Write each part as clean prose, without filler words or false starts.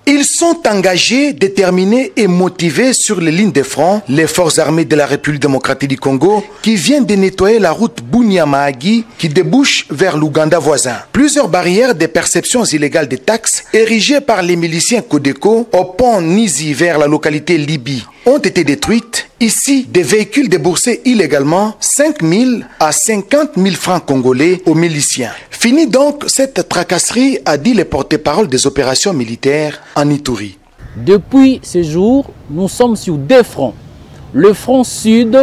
Ils sont engagés, déterminés et motivés sur les lignes de front, les forces armées de la République démocratique du Congo qui viennent de nettoyer la route Bunia-Mahagi qui débouche vers l'Ouganda voisin. Plusieurs barrières de perceptions illégales des taxes érigées par les miliciens Codeco au pont Nizi vers la localité Libi ont été détruites. Ici, des véhicules déboursés illégalement 5 000 à 50 000 francs congolais aux miliciens. Fini donc cette tracasserie, a dit le porte-parole des opérations militaires en Ituri. Depuis ce jour, nous sommes sur deux fronts. Le front sud,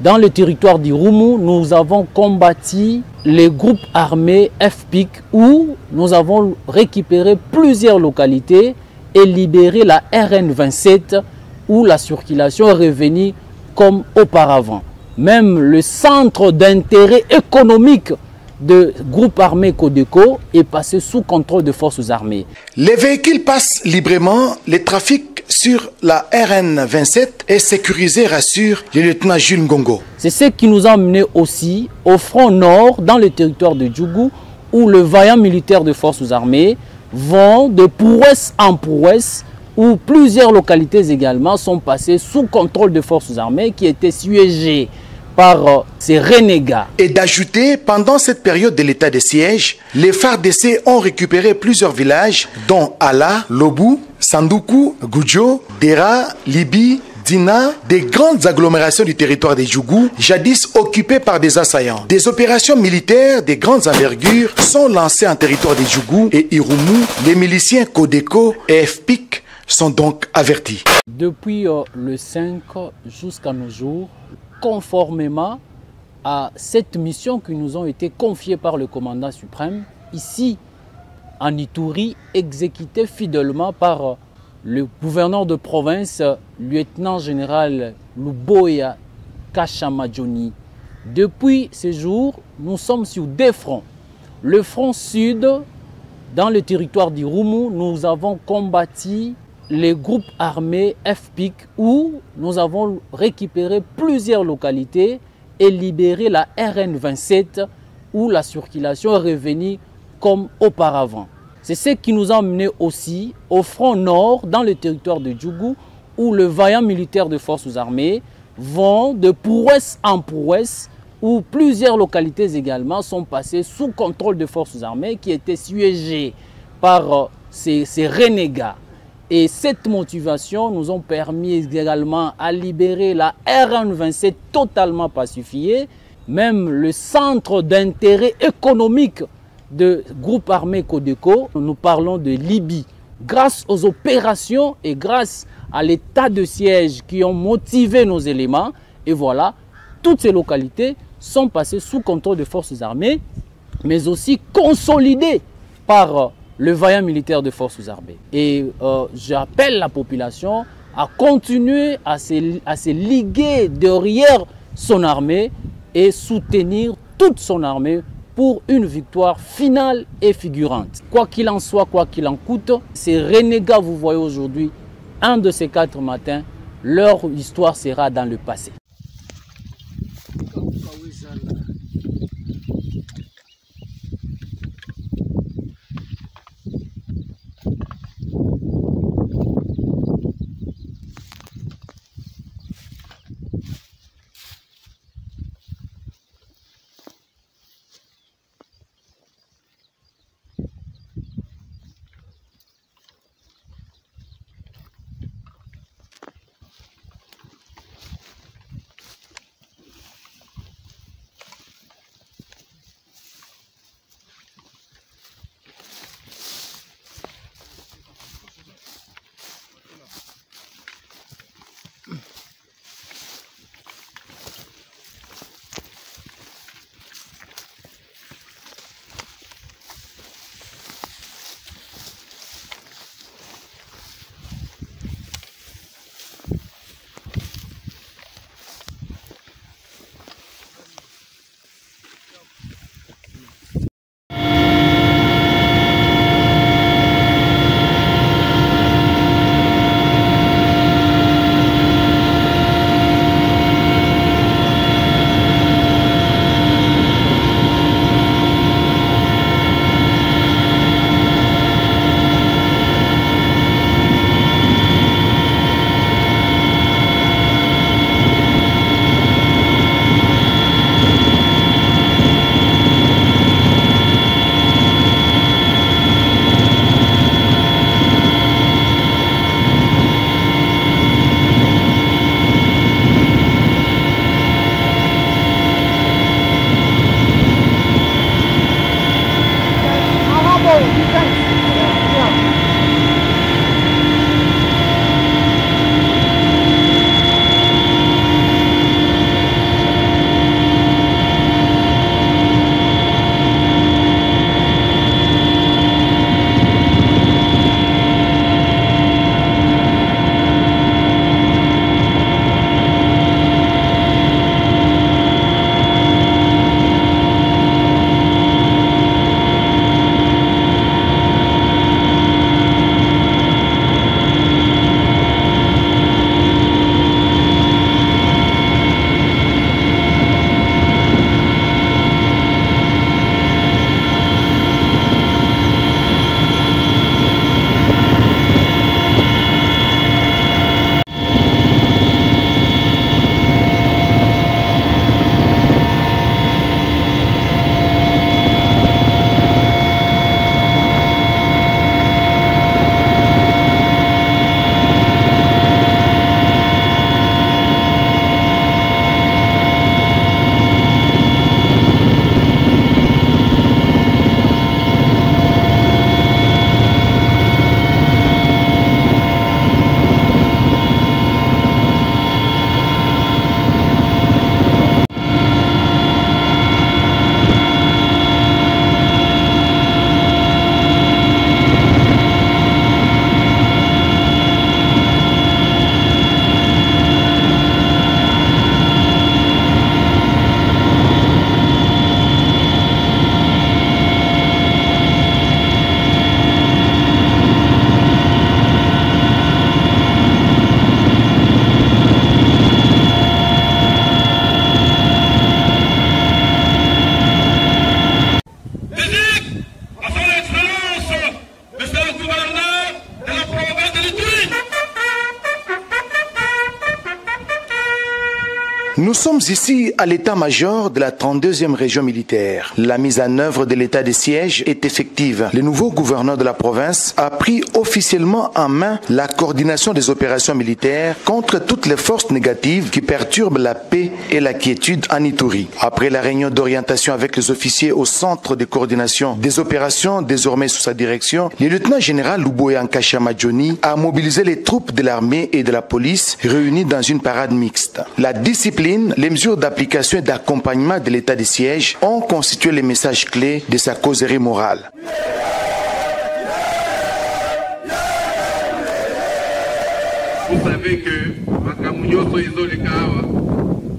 dans le territoire d'Irumu, nous avons combattu les groupes armés FPIC où nous avons récupéré plusieurs localités et libéré la RN27 où la circulation est revenue comme auparavant. Même le centre d'intérêt économique de groupe armé Codeco est passé sous contrôle de forces armées. Les véhicules passent librement, le trafic sur la RN27 est sécurisé, rassure le lieutenant Jules Ngongo. C'est ce qui nous a amené aussi au front nord, dans le territoire de Djougou, où le vaillant militaire de forces armées vont de prouesse en prouesse, où plusieurs localités également sont passées sous contrôle de forces armées qui étaient siégées par ces renégats. Et d'ajouter, pendant cette période de l'état de siège, les FARDC ont récupéré plusieurs villages, dont Ala, Lobu, Sanduku, Gudjo, Dera, Libi, Dina, des grandes agglomérations du territoire des Djougou, jadis occupées par des assaillants. Des opérations militaires de grandes envergures sont lancées en territoire des Djougou et Irumu. Les miliciens Codeco et FPIC sont donc avertis. Depuis le 5 jusqu'à nos jours, conformément à cette mission qui nous a été confiée par le commandant suprême, ici en Ituri, exécutée fidèlement par le gouverneur de province, lieutenant-général Luboya Kashamadjoni. Depuis ce jour, nous sommes sur deux fronts. Le front sud, dans le territoire d'Irumu, nous avons combattu les groupes armés FPIC où nous avons récupéré plusieurs localités et libéré la RN27 où la circulation est revenue comme auparavant. C'est ce qui nous a amené aussi au front nord, dans le territoire de Djougou, où le vaillant militaire de forces armées vont de prouesse en prouesse, où plusieurs localités également sont passées sous contrôle de forces armées qui étaient siégées par ces renégats. Et cette motivation nous a permis également à libérer la RN27 totalement pacifiée, même le centre d'intérêt économique de groupe armé Codeco. Nous parlons de Libye. Grâce aux opérations et grâce à l'état de siège qui ont motivé nos éléments, et voilà, toutes ces localités sont passées sous contrôle des forces armées, mais aussi consolidées par le vaillant militaire de forces armées. Et j'appelle la population à continuer à se liguer derrière son armée et soutenir toute son armée pour une victoire finale et figurante. Quoi qu'il en soit, quoi qu'il en coûte, ces renégats, vous voyez aujourd'hui, un de ces 4 matins, leur histoire sera dans le passé. Nous sommes ici à l'état-major de la 32e région militaire. La mise en œuvre de l'état de siège est effective. Le nouveau gouverneur de la province a pris officiellement en main la coordination des opérations militaires contre toutes les forces négatives qui perturbent la paix et la quiétude en Ituri. Après la réunion d'orientation avec les officiers au centre de coordination des opérations désormais sous sa direction, le lieutenant-général Luboya Nkashama Johnny a mobilisé les troupes de l'armée et de la police réunies dans une parade mixte. La discipline, les mesures d'application et d'accompagnement de l'état de siège ont constitué les messages clés de sa causerie morale. Vous savez que Makamunyoso Izo Lekawa,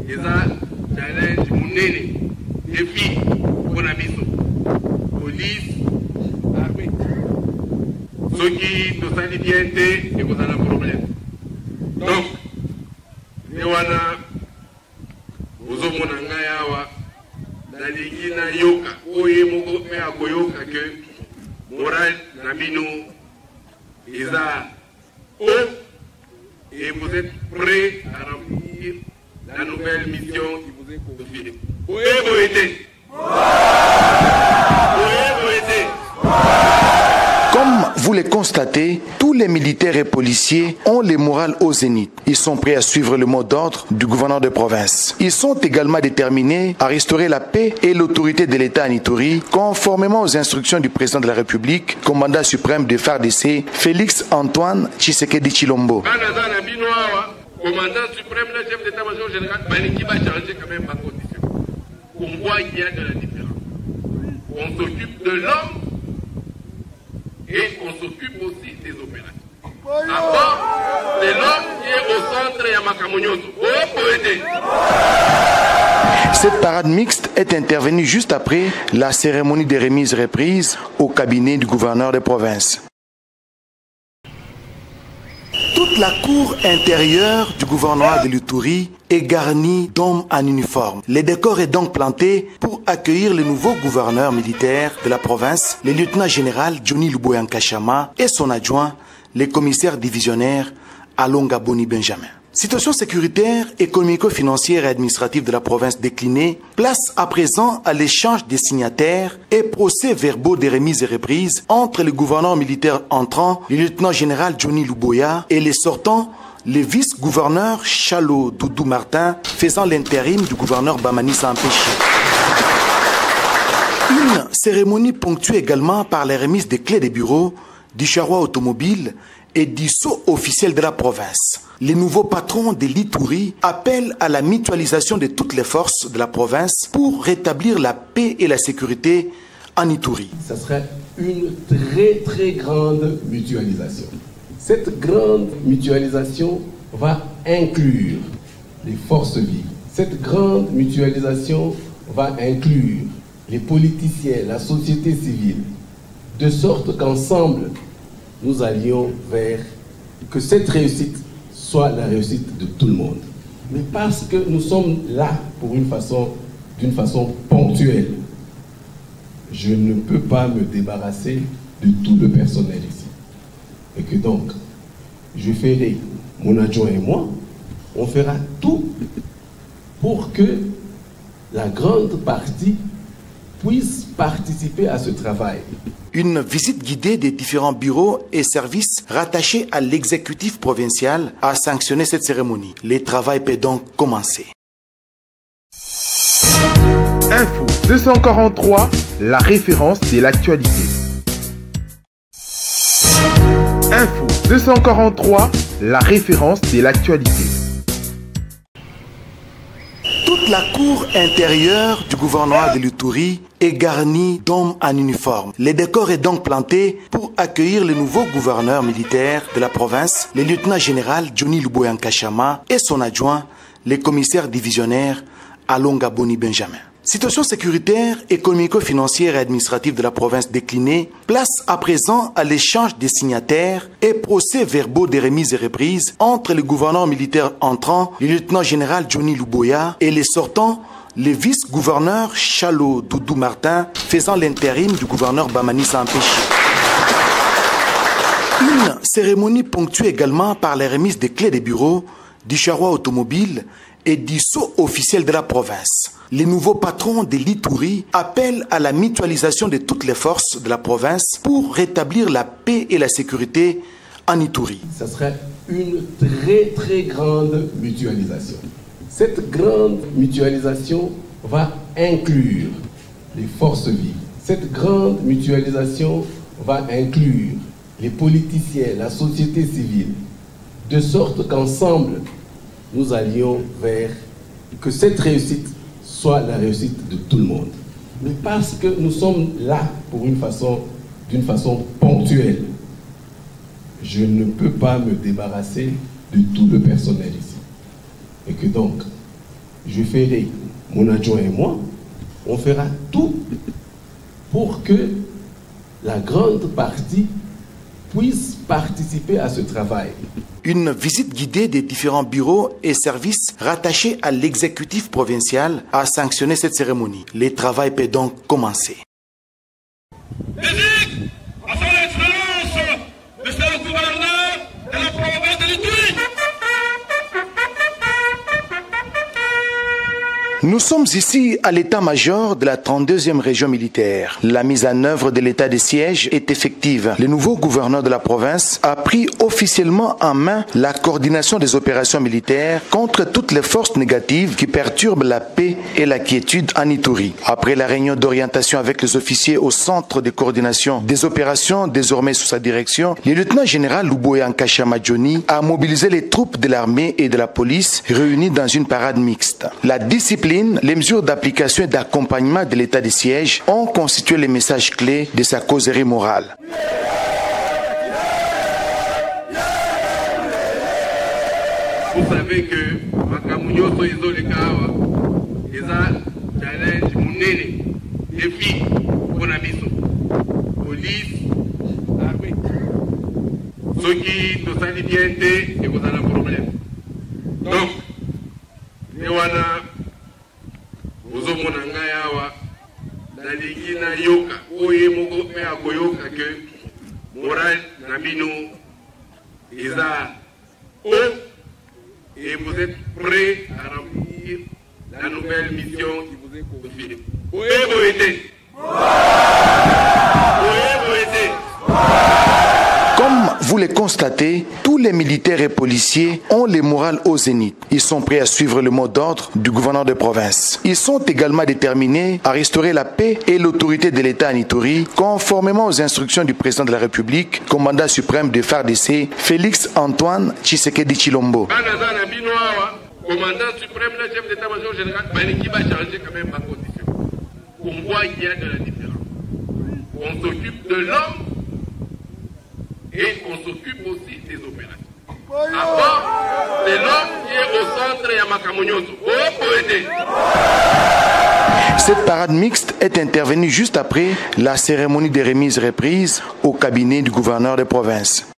ils ont challenge Mounene, défi pour la mission. Police, armée. Ceux qui nous ont dit et vous avez un problème. Donc, Ewana, vous avez un ngayawa, Daligina Yoka, Oye Mogo, mais à Koyoka que Moral Nabino, ils ont et vous êtes prêts à remplir la nouvelle mission qui vous est confiée. Où vous été? Comme vous le constatez, tous les militaires et policiers ont le moral au zénith. Ils sont prêts à suivre le mot d'ordre du gouverneur de province. Ils sont également déterminés à restaurer la paix et l'autorité de l'État en Ituri, conformément aux instructions du président de la République, commandant suprême de FARDC, Félix Antoine Tshisekedi Tshilombo. Commandant suprême, le chef d'état-major général, qui va changer quand même ma condition. On voit qu'il y a de la différence. On s'occupe de l'homme et on s'occupe aussi des opérations. D'abord, c'est l'homme qui est au centre et à Makamunyoso. Cette parade mixte est intervenue juste après la cérémonie de remise-reprise au cabinet du gouverneur de province. Toute la cour intérieure du gouvernorat de l'Ituri est garnie d'hommes en uniforme. Le décor est donc planté pour accueillir le nouveau gouverneur militaire de la province, le lieutenant-général Johnny Luboya Nkashama et son adjoint, le commissaire divisionnaire Alonga Boni Benjamin. Situation sécuritaire, économico-financière et administrative de la province déclinée, place à présent à l'échange des signataires et procès-verbaux de remise et reprise entre le gouverneur militaire entrant, le lieutenant-général Johnny Luboya, et les sortants, le vice-gouverneur Chalo Doudou Martin, faisant l'intérim du gouverneur Bamani Sampéchi. Une cérémonie ponctuée également par la remise des clés des bureaux, du charroi automobile et du sceau officiel de la province. Les nouveaux patrons de l'Ituri appellent à la mutualisation de toutes les forces de la province pour rétablir la paix et la sécurité en Ituri. Ça serait une très grande mutualisation. Cette grande mutualisation va inclure les forces vives. Cette grande mutualisation va inclure les politiciens, la société civile, de sorte qu'ensemble, nous allions vers que cette réussite soit la réussite de tout le monde. Mais parce que nous sommes là d'une façon ponctuelle, je ne peux pas me débarrasser de tout le personnel ici. Et que donc, je ferai, mon adjoint et moi, on fera tout pour que la grande partie puisse participer à ce travail. Une visite guidée des différents bureaux et services rattachés à l'exécutif provincial a sanctionné cette cérémonie. Le travail peut donc commencer. Info 243, la référence de l'actualité. Info 243, la référence de l'actualité. Toute la cour intérieure du gouvernorat de l'Ituri est garnie d'hommes en uniforme. Le décor est donc planté pour accueillir le nouveau gouverneur militaire de la province, le lieutenant-général Johnny Luboya Nkashama et son adjoint, le commissaire divisionnaire Alonga Boni Benjamin. Situation sécuritaire, économico-financière et administrative de la province déclinée, place à présent à l'échange des signataires et procès-verbaux de remise et reprise entre le gouverneur militaire entrant, le lieutenant-général Johnny Luboya, et les sortants, le vice-gouverneur Chalo Doudou Martin, faisant l'intérim du gouverneur Bamani Sampéchi. Une cérémonie ponctuée également par la remise des clés des bureaux, du charroi automobile édition officielle de la province. Les nouveaux patrons de l'Ituri appellent à la mutualisation de toutes les forces de la province pour rétablir la paix et la sécurité en Ituri. Ça serait une très grande mutualisation. Cette grande mutualisation va inclure les forces vives. Cette grande mutualisation va inclure les politiciens, la société civile, de sorte qu'ensemble, nous allions vers que cette réussite soit la réussite de tout le monde. Mais parce que nous sommes là d'une façon ponctuelle, je ne peux pas me débarrasser de tout le personnel ici. Et que donc, je ferai, mon adjoint et moi, on fera tout pour que la grande partie puisse participer à ce travail. Une visite guidée des différents bureaux et services rattachés à l'exécutif provincial a sanctionné cette cérémonie. Le travail peut donc commencer. Monsieur le gouverneur de la province de l'Ituri. Nous sommes ici à l'état-major de la 32e région militaire. La mise en œuvre de l'état de siège est effective. Le nouveau gouverneur de la province a pris officiellement en main la coordination des opérations militaires contre toutes les forces négatives qui perturbent la paix et la quiétude en Ituri. Après la réunion d'orientation avec les officiers au centre de coordination des opérations désormais sous sa direction, le lieutenant-général Luboya Nkashama Johnny a mobilisé les troupes de l'armée et de la police réunies dans une parade mixte. La discipline, les mesures d'application et d'accompagnement de l'état de siège ont constitué les messages clés de sa causerie morale. Vous savez que Makamunyoso Izolekawa est un challenge munene, défi pour la mission. Police, armée. Ceux qui nous sont bien et vous avez un problème. Donc, Newana. Ozomona ngai awa nalingi na yoka oye moko me akoyoka ke moral na bino eza haut et vous êtes prêts à remplir la nouvelle mission qui vous est confiée. Comme vous le constatez, tous les militaires et policiers ont le moral au zénith. Ils sont prêts à suivre le mot d'ordre du gouverneur de province. Ils sont également déterminés à restaurer la paix et l'autorité de l'État en Ituri, conformément aux instructions du président de la République, commandant suprême de FARDC, Félix Antoine Tshisekedi Tshilombo. Commandant suprême, le chef d'état-major général, qui va changer quand même ma condition. On voit qu'il y a de la différence. On s'occupe de l'homme et on s'occupe aussi des opérations. Avant, c'est l'homme qui est au centre et à Makamunyoso. Cette parade mixte est intervenue juste après la cérémonie de remise reprise au cabinet du gouverneur de province.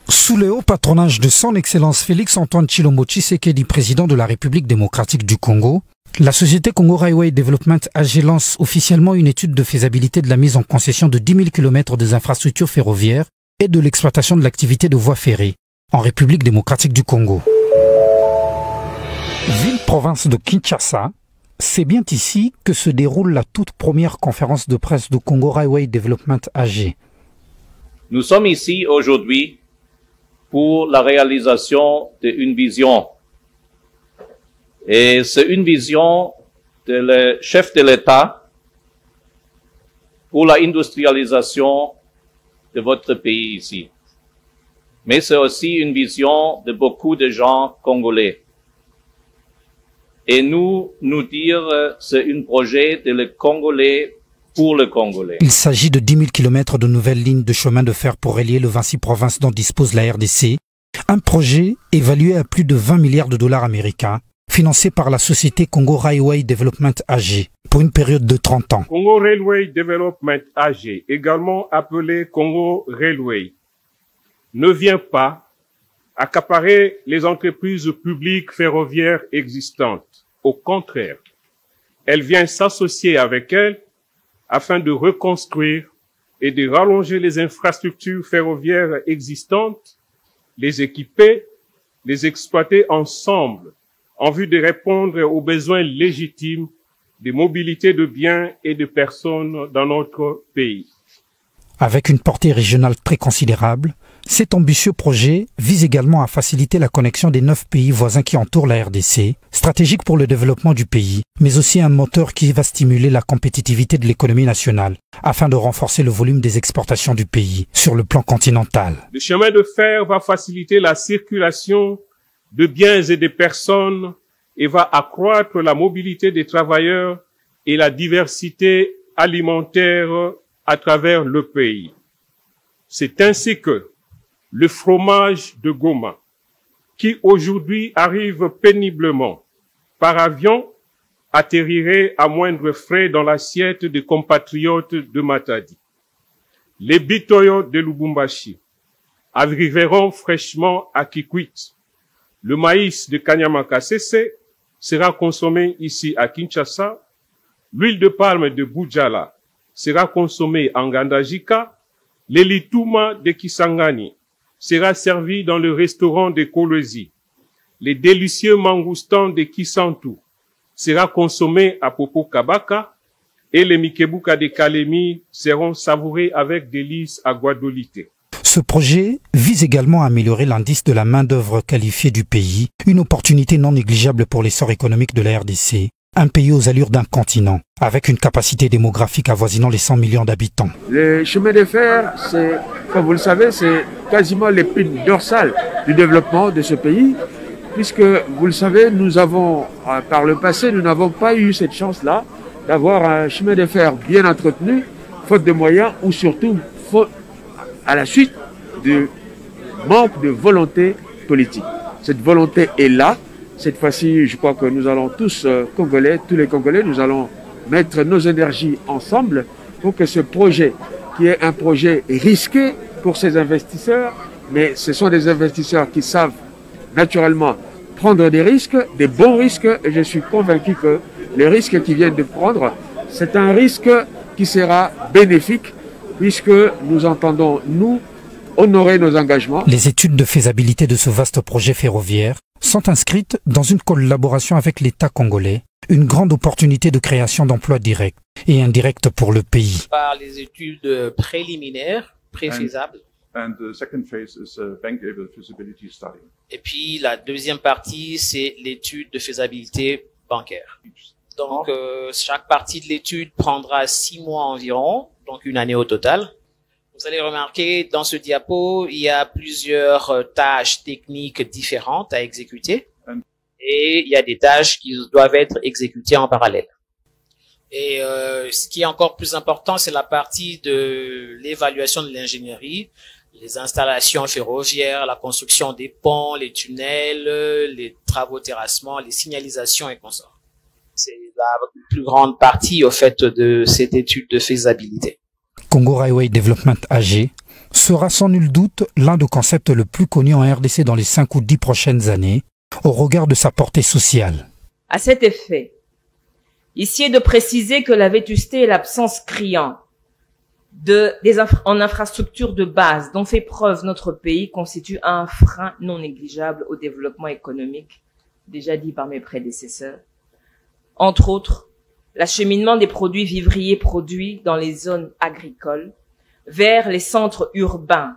Sous le haut patronage de son Excellence Félix Antoine Tshilombo Tshisekedi, président de la République démocratique du Congo, la société Congo Railway Development AG lance officiellement une étude de faisabilité de la mise en concession de 10 000 km des infrastructures ferroviaires et de l'exploitation de l'activité de voies ferrées en République démocratique du Congo. Ville-province de Kinshasa, c'est bien ici que se déroule la toute première conférence de presse de Congo Railway Development AG. Nous sommes ici aujourd'hui pour la réalisation d'une vision. Et c'est une vision de le chef de l'État pour la industrialisation de votre pays ici. Mais c'est aussi une vision de beaucoup de gens congolais. Et nous dire, c'est un projet de le Congolais pour le Congolais. Il s'agit de 10 000 km de nouvelles lignes de chemin de fer pour relier le 26 provinces dont dispose la RDC. Un projet évalué à plus de 20 milliards de dollars américains, financé par la société Congo Railway Development AG pour une période de 30 ans. Congo Railway Development AG, également appelé Congo Railway, ne vient pas accaparer les entreprises publiques ferroviaires existantes. Au contraire, elle vient s'associer avec elles afin de reconstruire et de rallonger les infrastructures ferroviaires existantes, les équiper les exploiter ensemble en vue de répondre aux besoins légitimes de mobilité de biens et de personnes dans notre pays. Avec une portée régionale très considérable, cet ambitieux projet vise également à faciliter la connexion des 9 pays voisins qui entourent la RDC, stratégique pour le développement du pays, mais aussi un moteur qui va stimuler la compétitivité de l'économie nationale, afin de renforcer le volume des exportations du pays sur le plan continental. Le chemin de fer va faciliter la circulation de biens et de personnes et va accroître la mobilité des travailleurs et la diversité alimentaire à travers le pays. C'est ainsi que le fromage de Goma, qui aujourd'hui arrive péniblement par avion, atterrirait à moindre frais dans l'assiette des compatriotes de Matadi. Les bitoyo de Lubumbashi arriveront fraîchement à Kikwit. Le maïs de Kanyamakasese sera consommé ici à Kinshasa. L'huile de palme de Bujala sera consommée en Gandajika. Le lituma de Kisangani sera servi dans le restaurant de Kolwezi. Les délicieux mangoustans de Kisantu sera consommé à Popo Kabaka et les Mikebuka de Kalemi seront savourés avec délices à Guadolite. Ce projet vise également à améliorer l'indice de la main-d'œuvre qualifiée du pays, une opportunité non négligeable pour l'essor économique de la RDC, un pays aux allures d'un continent, avec une capacité démographique avoisinant les 100 millions d'habitants. Le chemin de fer, comme vous le savez, c'est quasiment l'épine dorsale du développement de ce pays, puisque, vous le savez, nous avons, par le passé, nous n'avons pas eu cette chance-là d'avoir un chemin de fer bien entretenu, faute de moyens, ou surtout faute, à la suite du manque de volonté politique. Cette volonté est là. Cette fois-ci, je crois que nous allons tous, Congolais, tous les Congolais, nous allons mettre nos énergies ensemble pour que ce projet, qui est un projet risqué pour ces investisseurs, mais ce sont des investisseurs qui savent naturellement prendre des risques, des bons risques, et je suis convaincu que les risques qu'ils viennent de prendre, c'est un risque qui sera bénéfique, puisque nous entendons, nous, honorer nos engagements. Les études de faisabilité de ce vaste projet ferroviaire sont inscrites dans une collaboration avec l'État congolais, une grande opportunité de création d'emplois directs et indirects pour le pays. Par les études préliminaires, préfaisables. And the second phase is a bankable feasibility study. Et puis la deuxième partie, c'est l'étude de faisabilité bancaire. Donc chaque partie de l'étude prendra 6 mois environ, donc une année au total. Vous allez remarquer dans ce diapo, il y a plusieurs tâches techniques différentes à exécuter. Et il y a des tâches qui doivent être exécutées en parallèle. Et ce qui est encore plus important, c'est la partie de l'évaluation de l'ingénierie, les installations ferroviaires, la construction des ponts, les tunnels, les travaux de terrassement, les signalisations et consorts. C'est la plus grande partie, au fait, de cette étude de faisabilité. Congo Railway Development AG sera sans nul doute l'un des concepts le plus connus en RDC dans les 5 ou 10 prochaines années, au regard de sa portée sociale. À cet effet, ici est de préciser que la vétusté et l'absence criante en infrastructures de base dont fait preuve notre pays constituent un frein non négligeable au développement économique, déjà dit par mes prédécesseurs. Entre autres, l'acheminement des produits vivriers produits dans les zones agricoles vers les centres urbains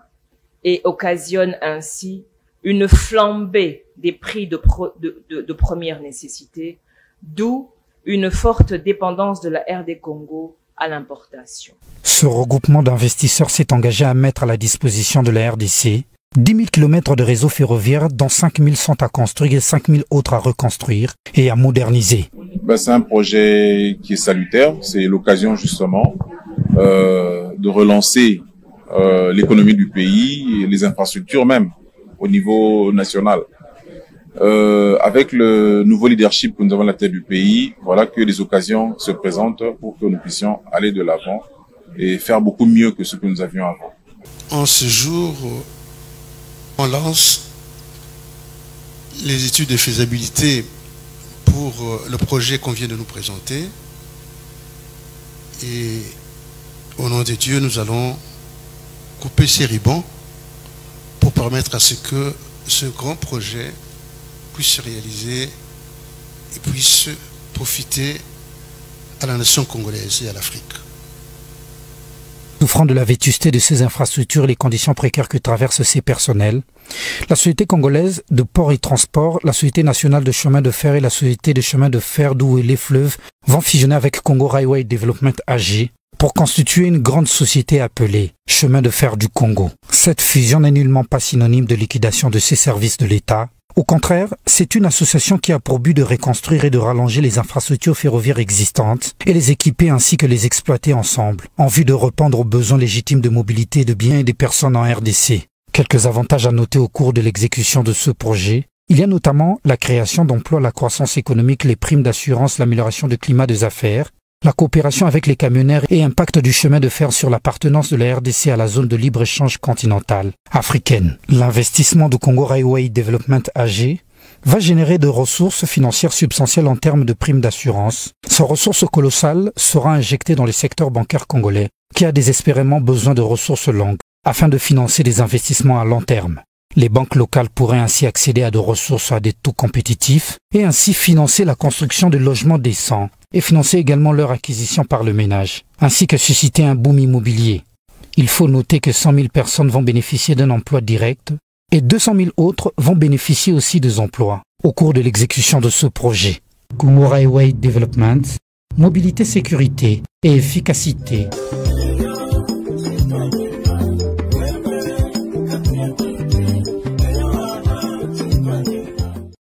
et occasionne ainsi une flambée des prix de première nécessité, d'où une forte dépendance de la RD Congo à l'importation. Ce regroupement d'investisseurs s'est engagé à mettre à la disposition de la RDC 10 000 km de réseau ferroviaire, dont 5 000 sont à construire et 5 000 autres à reconstruire et à moderniser. C'est un projet qui est salutaire. C'est l'occasion justement de relancer l'économie du pays et les infrastructures même au niveau national. Avec le nouveau leadership que nous avons à la tête du pays, voilà que les occasions se présentent pour que nous puissions aller de l'avant et faire beaucoup mieux que ce que nous avions avant. En ce jour, on lance les études de faisabilité pour le projet qu'on vient de nous présenter. Et au nom de Dieu, nous allons couper ces ribans pour permettre à ce que ce grand projet puisse se réaliser et puisse profiter à la nation congolaise et à l'Afrique. Souffrant de la vétusté de ces infrastructures et les conditions précaires que traversent ces personnels, la Société congolaise de port et transport, la Société nationale de chemin de fer et la Société de chemin de fer d'eau et les fleuves vont fusionner avec Congo Railway Development AG pour constituer une grande société appelée Chemin de fer du Congo. Cette fusion n'est nullement pas synonyme de liquidation de ces services de l'État. Au contraire, c'est une association qui a pour but de reconstruire et de rallonger les infrastructures ferroviaires existantes et les équiper ainsi que les exploiter ensemble, en vue de répondre aux besoins légitimes de mobilité de biens et des personnes en RDC. Quelques avantages à noter au cours de l'exécution de ce projet. Il y a notamment la création d'emplois, la croissance économique, les primes d'assurance, l'amélioration du climat des affaires, la coopération avec les camionneurs et impact du chemin de fer sur l'appartenance de la RDC à la zone de libre-échange continentale africaine. L'investissement de Congo Railway Development AG va générer de ressources financières substantielles en termes de primes d'assurance. Ces ressources colossales sera injectée dans le secteur bancaire congolais, qui a désespérément besoin de ressources longues afin de financer des investissements à long terme. Les banques locales pourraient ainsi accéder à des ressources à des taux compétitifs et ainsi financer la construction de logements décents et financer également leur acquisition par le ménage, ainsi que susciter un boom immobilier. Il faut noter que 100 000 personnes vont bénéficier d'un emploi direct et 200 000 autres vont bénéficier aussi des emplois au cours de l'exécution de ce projet. Congo Railway Development, mobilité, sécurité et efficacité.